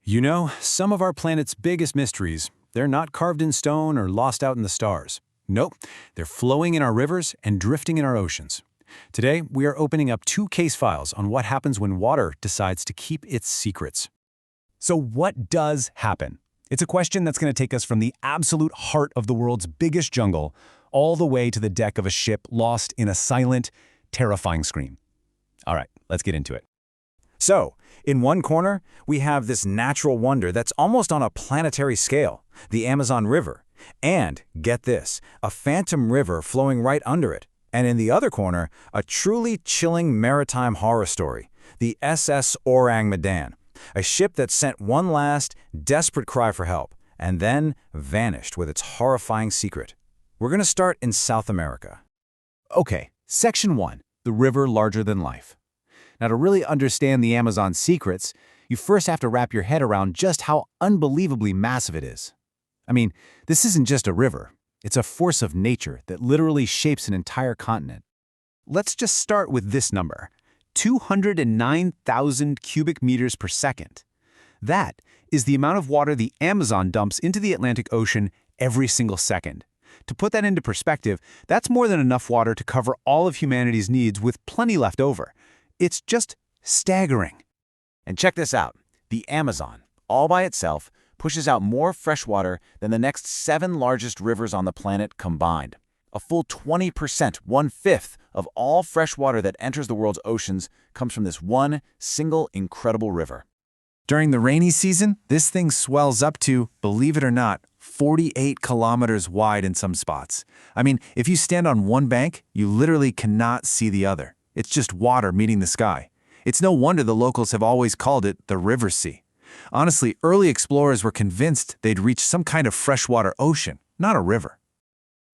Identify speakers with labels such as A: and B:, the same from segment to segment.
A: You know, some of our planet's biggest mysteries, they're not carved in stone or lost out in the stars. Nope, they're flowing in our rivers and drifting in our oceans. Today, we are opening up two case files on what happens when water decides to keep its secrets. So what does happen? It's a question that's going to take us from the absolute heart of the world's biggest jungle all the way to the deck of a ship lost in a silent, terrifying scream. All right, let's get into it. So, in one corner, we have this natural wonder that's almost on a planetary scale, the Amazon River. And, get this, a phantom river flowing right under it. And in the other corner, a truly chilling maritime horror story, the SS Orang Medan, a ship that sent one last, desperate cry for help, and then vanished with its horrifying secret. We're going to start in South America. Okay, Section 1, the river larger than life. Now, to really understand the Amazon's secrets, you first have to wrap your head around just how unbelievably massive it is. I mean, this isn't just a river. It's a force of nature that literally shapes an entire continent. Let's just start with this number, 209,000 cubic meters per second. That is the amount of water the Amazon dumps into the Atlantic Ocean every single second. To put that into perspective, that's more than enough water to cover all of humanity's needs with plenty left over. It's just staggering. And check this out. The Amazon, all by itself, pushes out more fresh water than the next 7 largest rivers on the planet combined. A full 20%, 1/5 of all fresh water that enters the world's oceans comes from this one single incredible river. During the rainy season, this thing swells up to, believe it or not, 48 kilometers wide in some spots. I mean, if you stand on one bank, you literally cannot see the other. It's just water meeting the sky. It's no wonder the locals have always called it the River Sea. Honestly, early explorers were convinced they'd reached some kind of freshwater ocean, not a river.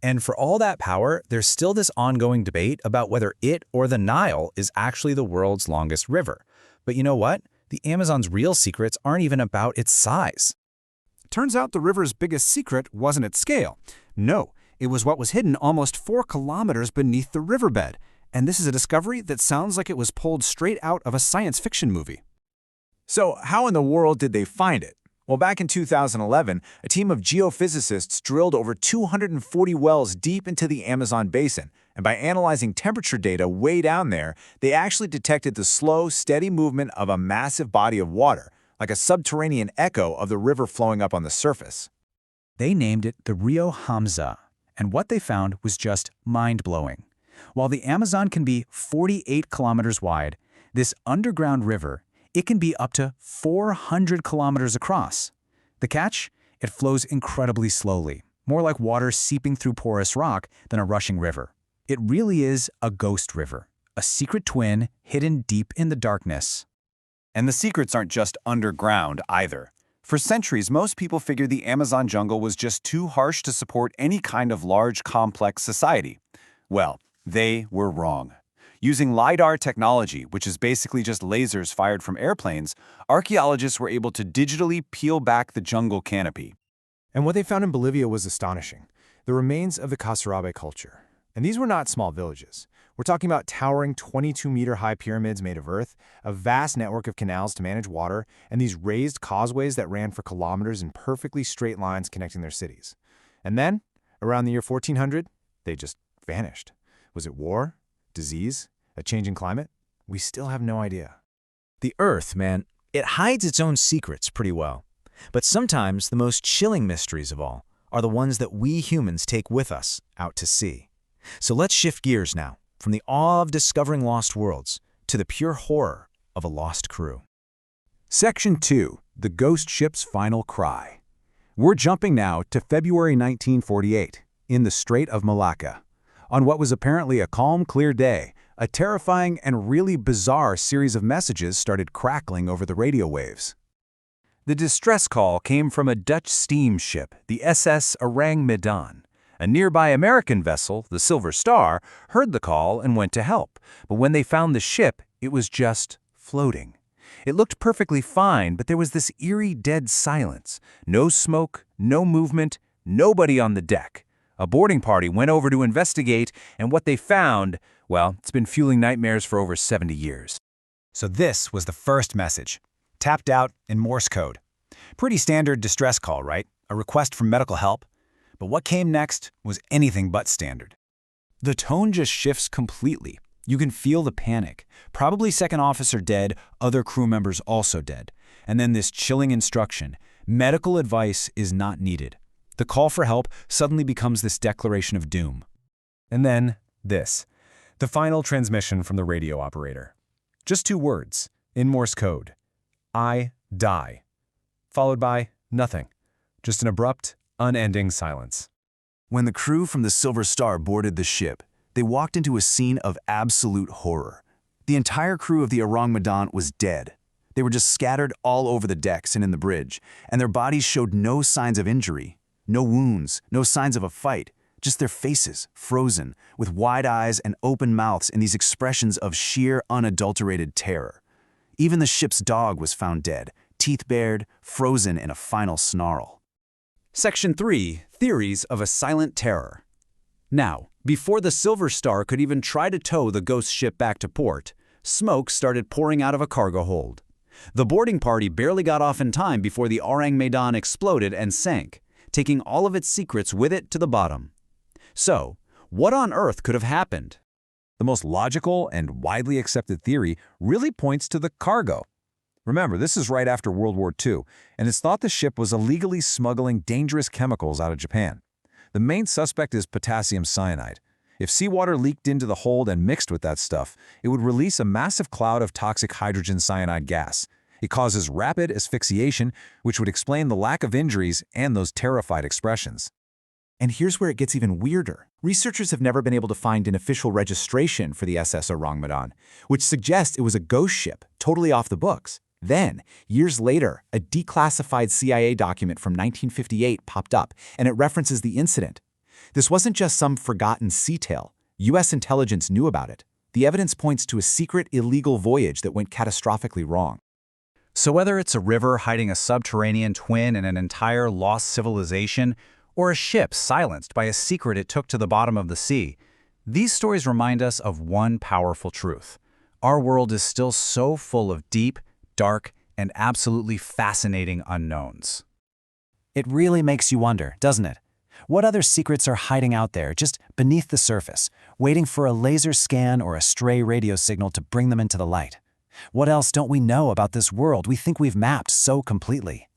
A: And for all that power, there's still this ongoing debate about whether it or the Nile is actually the world's longest river. But you know what? The Amazon's real secrets aren't even about its size.
B: Turns out the river's biggest secret wasn't its scale. No, it was what was hidden almost 4 kilometers beneath the riverbed. And this is a discovery that sounds like it was pulled straight out of a science fiction movie.
A: So how in the world did they find it? Well, back in 2011, a team of geophysicists drilled over 240 wells deep into the Amazon basin, and by analyzing temperature data way down there, they actually detected the slow, steady movement of a massive body of water, like a subterranean echo of the river flowing up on the surface. They named it the Rio Hamza, and what they found was just mind-blowing. While the Amazon can be 48 kilometers wide, this underground river, it can be up to 400 kilometers across. The catch? It flows incredibly slowly, more like water seeping through porous rock than a rushing river. It really is a ghost river, a secret twin hidden deep in the darkness. And the secrets aren't just underground either. For centuries, most people figured the Amazon jungle was just too harsh to support any kind of large, complex society. Well, they were wrong. Using LiDAR technology, which is basically just lasers fired from airplanes, archaeologists were able to digitally peel back the jungle canopy.
B: And what they found in Bolivia was astonishing. The remains of the Kasarabe culture. And these were not small villages. We're talking about towering 22-meter-high pyramids made of earth, a vast network of canals to manage water, and these raised causeways that ran for kilometers in perfectly straight lines connecting their cities. And then, around the year 1400, they just vanished. Was it war? Disease? A changing climate? We still have no idea.
A: The Earth, man, it hides its own secrets pretty well. But sometimes the most chilling mysteries of all are the ones that we humans take with us out to sea. So let's shift gears now, from the awe of discovering lost worlds to the pure horror of a lost crew. Section 2, the ghost ship's final cry. We're jumping now to February 1948, in the Strait of Malacca. On what was apparently a calm, clear day, a terrifying and really bizarre series of messages started crackling over the radio waves. The distress call came from a Dutch steamship, the SS Orang Medan. A nearby American vessel, the Silver Star, heard the call and went to help. But when they found the ship, it was just floating. It looked perfectly fine, but there was this eerie dead silence. No smoke, no movement, nobody on the deck. A boarding party went over to investigate, and what they found, well, it's been fueling nightmares for over 70 years. So this was the first message, tapped out in Morse code. Pretty standard distress call, right? A request for medical help. But what came next was anything but standard. The tone just shifts completely. You can feel the panic. Probably second officer dead, other crew members also dead. And then this chilling instruction: medical advice is not needed. The call for help suddenly becomes this declaration of doom. And then this, the final transmission from the radio operator. Just 2 words, in Morse code. I die. Followed by nothing. Just an abrupt, unending silence.
C: When the crew from the Silver Star boarded the ship, they walked into a scene of absolute horror. The entire crew of the Orang Medan was dead. They were just scattered all over the decks and in the bridge, and their bodies showed no signs of injury, no wounds, no signs of a fight, just their faces, frozen, with wide eyes and open mouths in these expressions of sheer, unadulterated terror. Even the ship's dog was found dead, teeth bared, frozen in a final snarl.
A: Section 3. Theories of a Silent Terror. Now, before the Silver Star could even try to tow the ghost ship back to port, smoke started pouring out of a cargo hold. The boarding party barely got off in time before the Orang Medan exploded and sank, taking all of its secrets with it to the bottom. So, what on earth could have happened?
D: The most logical and widely accepted theory really points to the cargo. Remember, this is right after World War II, and it's thought the ship was illegally smuggling dangerous chemicals out of Japan. The main suspect is potassium cyanide. If seawater leaked into the hold and mixed with that stuff, it would release a massive cloud of toxic hydrogen cyanide gas. It causes rapid asphyxiation, which would explain the lack of injuries and those terrified expressions.
B: And here's where it gets even weirder. Researchers have never been able to find an official registration for the SS Orang Medan, which suggests it was a ghost ship, totally off the books. Then, years later, a declassified CIA document from 1958 popped up, and it references the incident. This wasn't just some forgotten sea tale. U.S. intelligence knew about it. The evidence points to a secret, illegal voyage that went catastrophically wrong.
A: So whether it's a river hiding a subterranean twin in an entire lost civilization, or a ship silenced by a secret it took to the bottom of the sea, these stories remind us of one powerful truth. Our world is still so full of deep, dark, and absolutely fascinating unknowns.
E: It really makes you wonder, doesn't it? What other secrets are hiding out there, just beneath the surface, waiting for a laser scan or a stray radio signal to bring them into the light? What else don't we know about this world we think we've mapped so completely?